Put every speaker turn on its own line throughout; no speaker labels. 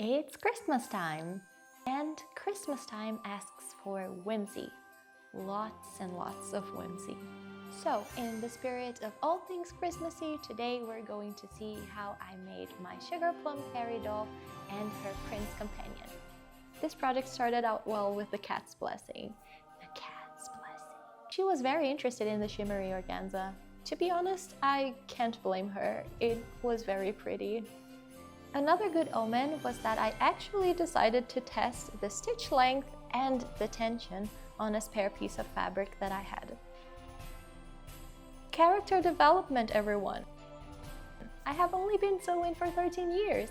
It's Christmas time, and Christmas time asks for whimsy. Lots and lots of whimsy. So, in the spirit of all things Christmassy, today we're going to see how I made my Sugar Plum Fairy doll and her prince companion. This project started out well with the cat's blessing. The cat's blessing. She was very interested in the shimmery organza. To be honest, I can't blame her. It was very pretty. Another good omen was that I actually decided to test the stitch length and the tension on a spare piece of fabric that I had. Character development, everyone! I have only been sewing for 13 years.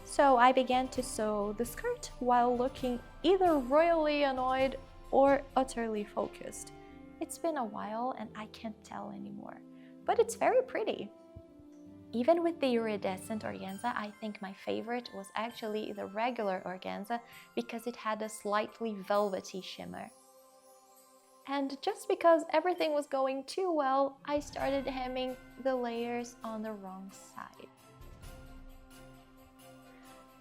So I began to sew the skirt while looking either royally annoyed or utterly focused. It's been a while and I can't tell anymore, but it's very pretty. Even with the iridescent organza, I think my favorite was actually the regular organza because it had a slightly velvety shimmer. And just because everything was going too well, I started hemming the layers on the wrong side.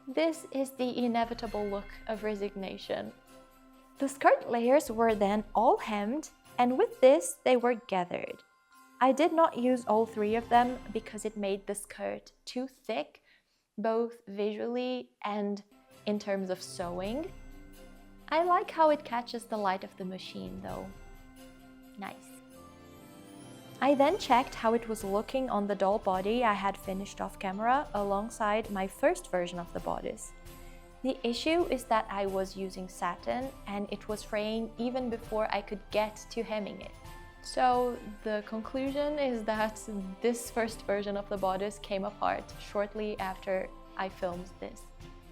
This is the inevitable look of resignation. The skirt layers were then all hemmed, and with this they were gathered. I did not use all three of them because it made the skirt too thick, both visually and in terms of sewing. I like how it catches the light of the machine though. Nice. I then checked how it was looking on the doll body I had finished off camera alongside my first version of the bodice. The issue is that I was using satin and it was fraying even before I could get to hemming it. So the conclusion is that this first version of the bodice came apart shortly after I filmed this.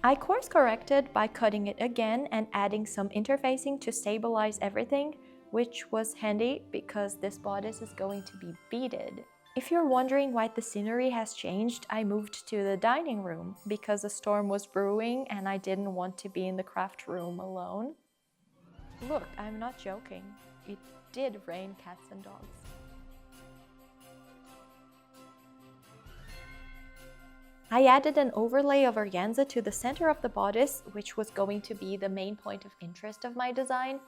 I course corrected by cutting it again and adding some interfacing to stabilize everything, which was handy because this bodice is going to be beaded. If you're wondering why the scenery has changed, I moved to the dining room because a storm was brewing and I didn't want to be in the craft room alone. Look, I'm not joking. It did rain cats and dogs. I added an overlay of organza to the center of the bodice, which was going to be the main point of interest of my design,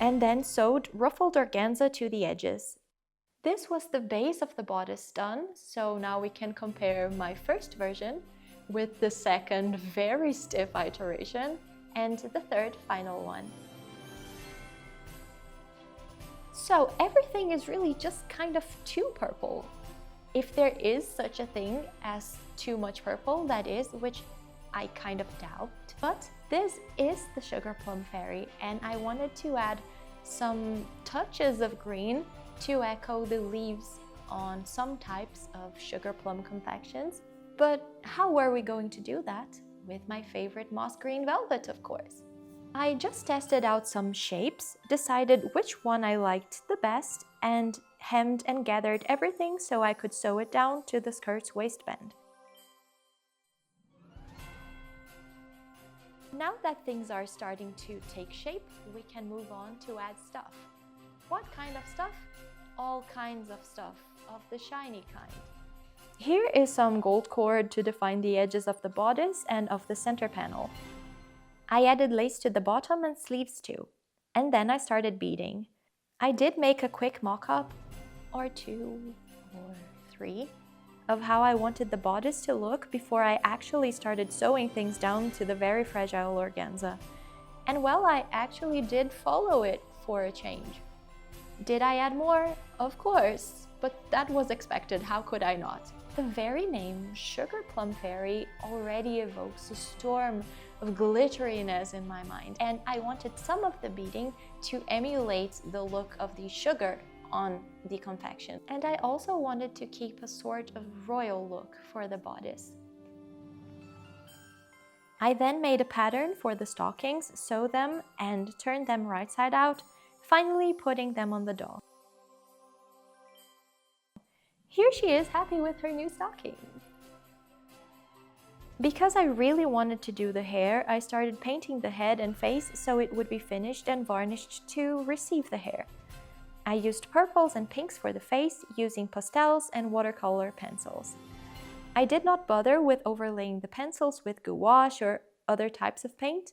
and then sewed ruffled organza to the edges. This was the base of the bodice done, so now we can compare my first version with the second very stiff iteration and the third final one. So everything is really just kind of too purple. If there is such a thing as too much purple, that is, which I kind of doubt. But this is the Sugar Plum Fairy, and I wanted to add some touches of green to echo the leaves on some types of sugar plum confections. But how were we going to do that? With my favorite moss green velvet, of course. I just tested out some shapes, decided which one I liked the best, and hemmed and gathered everything so I could sew it down to the skirt's waistband. Now that things are starting to take shape, we can move on to add stuff. What kind of stuff? All kinds of stuff, of the shiny kind. Here is some gold cord to define the edges of the bodice and of the center panel. I added lace to the bottom and sleeves too, and then I started beading. I did make a quick mock-up, or two, or three, of how I wanted the bodice to look before I actually started sewing things down to the very fragile organza. And well, I actually did follow it for a change. Did I add more? Of course, but that was expected, how could I not? The very name Sugar Plum Fairy already evokes a storm of glitteriness in my mind, and I wanted some of the beading to emulate the look of the sugar on the confection. And I also wanted to keep a sort of royal look for the bodice. I then made a pattern for the stockings, sewed them and turned them right side out, finally putting them on the doll. Here she is, happy with her new stockings. Because I really wanted to do the hair, I started painting the head and face so it would be finished and varnished to receive the hair. I used purples and pinks for the face, using pastels and watercolor pencils. I did not bother with overlaying the pencils with gouache or other types of paint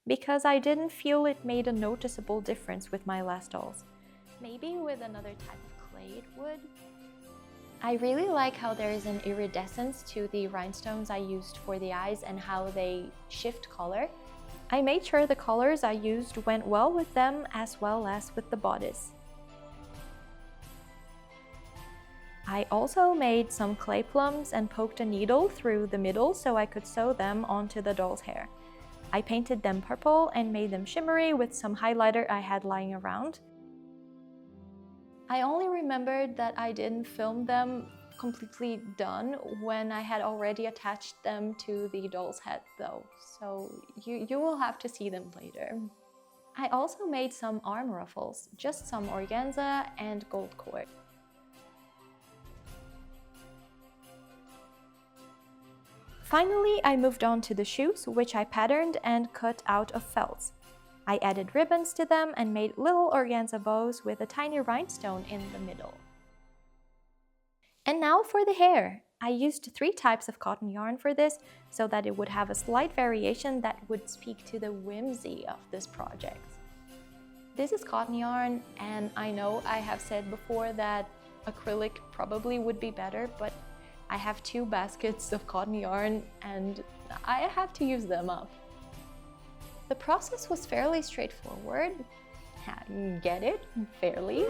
because I didn't feel it made a noticeable difference with my last dolls. Maybe with another type of clay it would. I really like how there is an iridescence to the rhinestones I used for the eyes and how they shift color. I made sure the colors I used went well with them as well as with the bodice. I also made some clay plums and poked a needle through the middle so I could sew them onto the doll's hair. I painted them purple and made them shimmery with some highlighter I had lying around. I only remembered that I didn't film them completely done when I had already attached them to the doll's head though, so you will have to see them later. I also made some arm ruffles, just some organza and gold cord. Finally, I moved on to the shoes, which I patterned and cut out of felt. I added ribbons to them and made little organza bows with a tiny rhinestone in the middle. And now for the hair. I used 3 types of cotton yarn for this so that it would have a slight variation that would speak to the whimsy of this project. This is cotton yarn, and I know I have said before that acrylic probably would be better, but I have 2 baskets of cotton yarn and I have to use them up. The process was fairly straightforward. Get it? Fairly.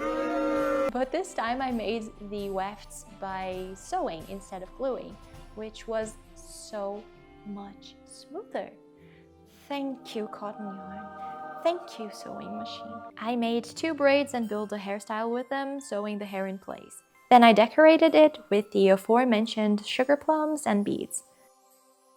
But this time I made the wefts by sewing instead of gluing, which was so much smoother. Thank you, cotton yarn. Thank you, sewing machine. I made 2 braids and built a hairstyle with them, sewing the hair in place. Then I decorated it with the aforementioned sugar plums and beads.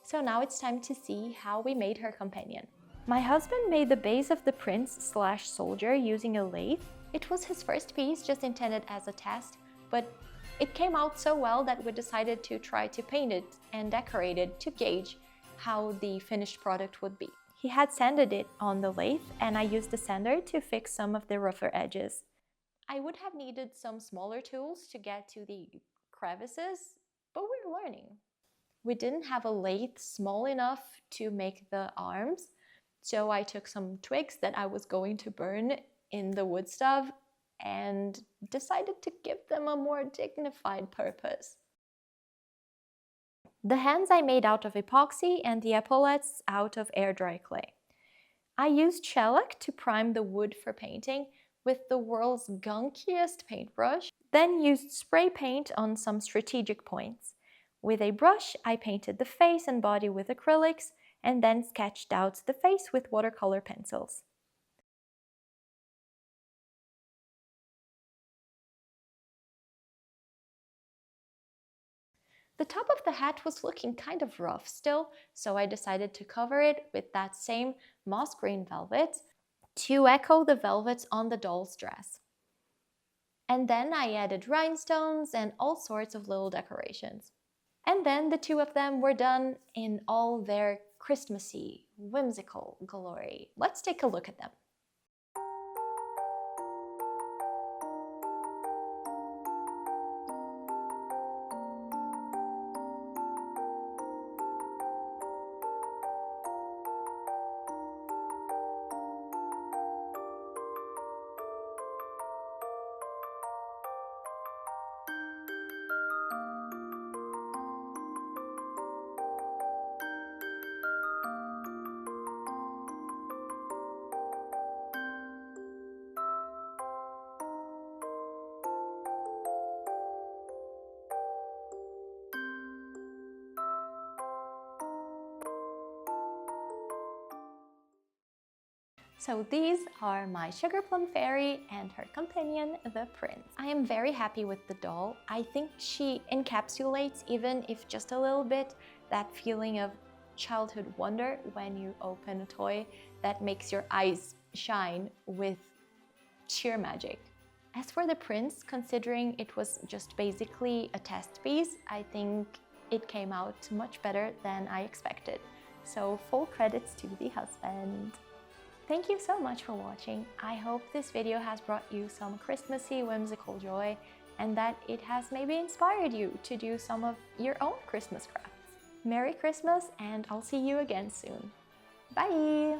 So now it's time to see how we made her companion. My husband made the base of the prince/soldier using a lathe. It was his first piece, just intended as a test, but it came out so well that we decided to try to paint it and decorate it to gauge how the finished product would be. He had sanded it on the lathe and I used the sander to fix some of the rougher edges. I would have needed some smaller tools to get to the crevices, but we're learning. We didn't have a lathe small enough to make the arms, so I took some twigs that I was going to burn in the wood stove and decided to give them a more dignified purpose. The hands I made out of epoxy and the epaulettes out of air dry clay. I used shellac to prime the wood for painting with the world's gunkiest paintbrush, then used spray paint on some strategic points. With a brush, I painted the face and body with acrylics and then sketched out the face with watercolor pencils. The top of the hat was looking kind of rough still, so I decided to cover it with that same moss green velvet to echo the velvets on the doll's dress. And then I added rhinestones and all sorts of little decorations. And then the 2 of them were done in all their Christmassy, whimsical glory. Let's take a look at them. So these are my Sugar Plum Fairy and her companion, the Prince. I am very happy with the doll. I think she encapsulates, even if just a little bit, that feeling of childhood wonder when you open a toy that makes your eyes shine with sheer magic. As for the Prince, considering it was just basically a test piece, I think it came out much better than I expected. So full credits to the husband. Thank you so much for watching. I hope this video has brought you some Christmassy, whimsical joy, and that it has maybe inspired you to do some of your own Christmas crafts. Merry Christmas, and I'll see you again soon. Bye!